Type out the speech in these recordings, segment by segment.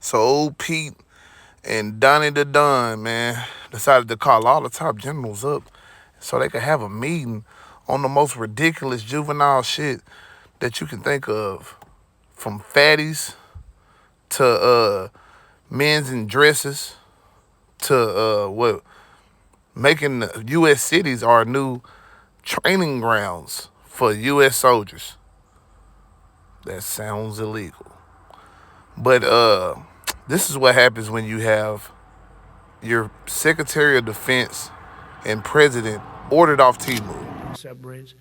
So old Pete and Donnie the Don, man, decided to call all the top generals up so they could have a meeting on the most ridiculous juvenile shit that you can think of. From fatties to men's in dresses to what making the U.S. cities our new training grounds for U.S. soldiers. That sounds illegal. But this is what happens when you have your Secretary of Defense and President ordered off Timu. Submarines.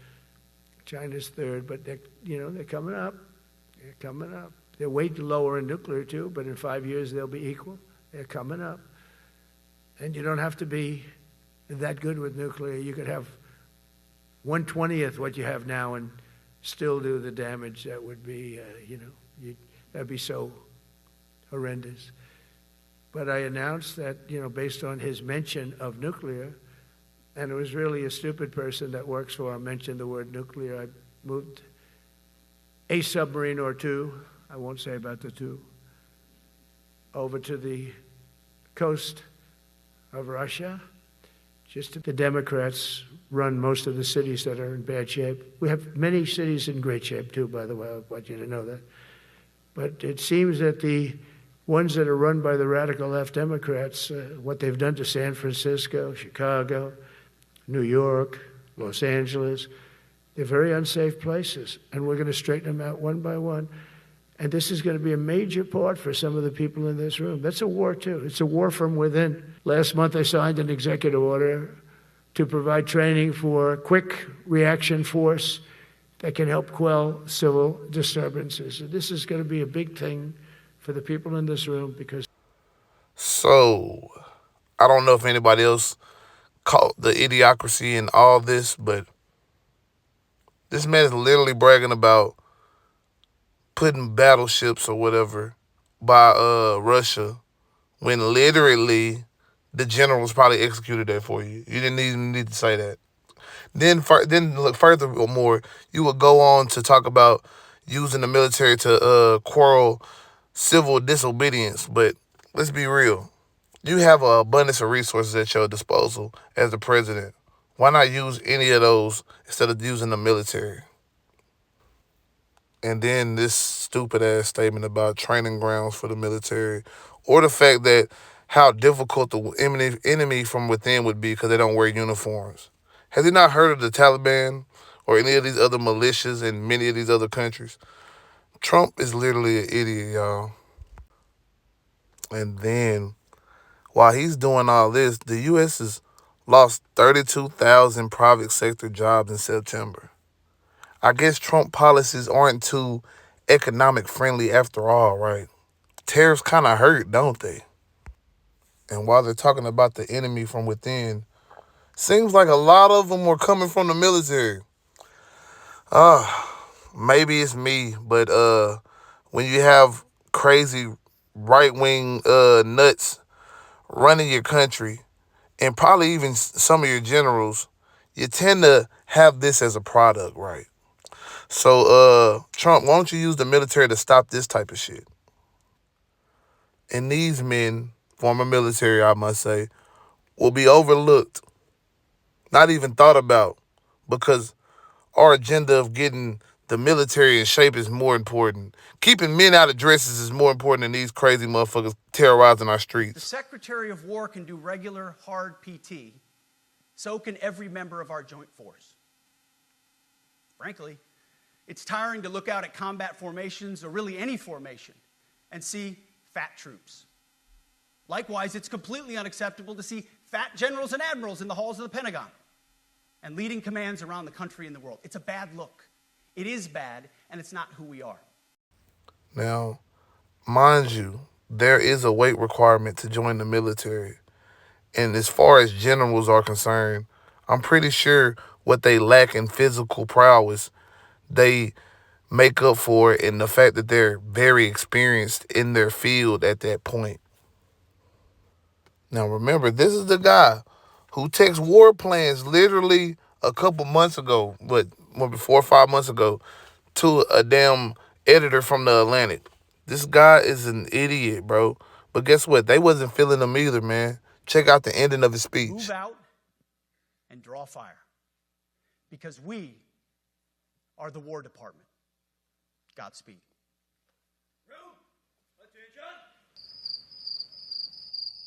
China's third, but they're coming up. They're coming up. They're way lower in nuclear too, but in 5 years they'll be equal. They're coming up. And you don't have to be that good with nuclear. You could have 1/20th what you have now and still do the damage. That would be, that'd be so horrendous. But I announced that, based on his mention of nuclear, and it was really a stupid person that works for him mentioned the word nuclear, I moved a submarine or two, I won't say about the two, over to the coast of Russia. Just the Democrats run most of the cities that are in bad shape. We have many cities in great shape too, by the way. I want you to know that. But it seems that the ones that are run by the radical left Democrats, what they've done to San Francisco, Chicago, New York, Los Angeles, they're very unsafe places. And we're going to straighten them out one by one. And this is going to be a major part for some of the people in this room. That's a war, too. It's a war from within. Last month, I signed an executive order to provide training for quick reaction force that can help quell civil disturbances. And this is going to be a big thing for the people in this room because... So, I don't know if anybody else caught the idiocracy in all this, but this man is literally bragging about putting battleships or whatever by Russia when literally the generals probably executed that for you. You didn't even need to say that. Then look furthermore, you would go on to talk about using the military to quell civil disobedience. But let's be real. You have an abundance of resources at your disposal as the president. Why not use any of those instead of using the military? And then this stupid ass statement about training grounds for the military, or the fact that how difficult the enemy from within would be because they don't wear uniforms. Has he not heard of the Taliban or any of these other militias in many of these other countries? Trump is literally an idiot, y'all. And then while he's doing all this, the U.S. has lost 32,000 private sector jobs in September. I guess Trump policies aren't too economic friendly after all, right? Tariffs kind of hurt, don't they? And while they're talking about the enemy from within, seems like a lot of them were coming from the military. Maybe it's me, but when you have crazy right-wing nuts running your country, and probably even some of your generals, you tend to have this as a product, right? So, Trump, why don't you use the military to stop this type of shit? And these men, former military, I must say, will be overlooked, not even thought about, because our agenda of getting the military in shape is more important. Keeping men out of dresses is more important than these crazy motherfuckers terrorizing our streets. The Secretary of War can do regular, hard PT. So can every member of our joint force. Frankly, it's tiring to look out at combat formations, or really any formation, and see fat troops. Likewise, it's completely unacceptable to see fat generals and admirals in the halls of the Pentagon and leading commands around the country and the world. It's a bad look. It is bad, and it's not who we are. Now, mind you, there is a weight requirement to join the military. And as far as generals are concerned, I'm pretty sure what they lack in physical prowess, they make up for it in the fact that they're very experienced in their field at that point. Now, remember, this is the guy who takes war plans literally a couple months ago, maybe 4 or 5 months ago, to a damn editor from the Atlantic. This guy is an idiot, bro. But guess what? They wasn't feeling him either, man. Check out the ending of his Move speech. out and draw fire. Because we are the War Department. Godspeed.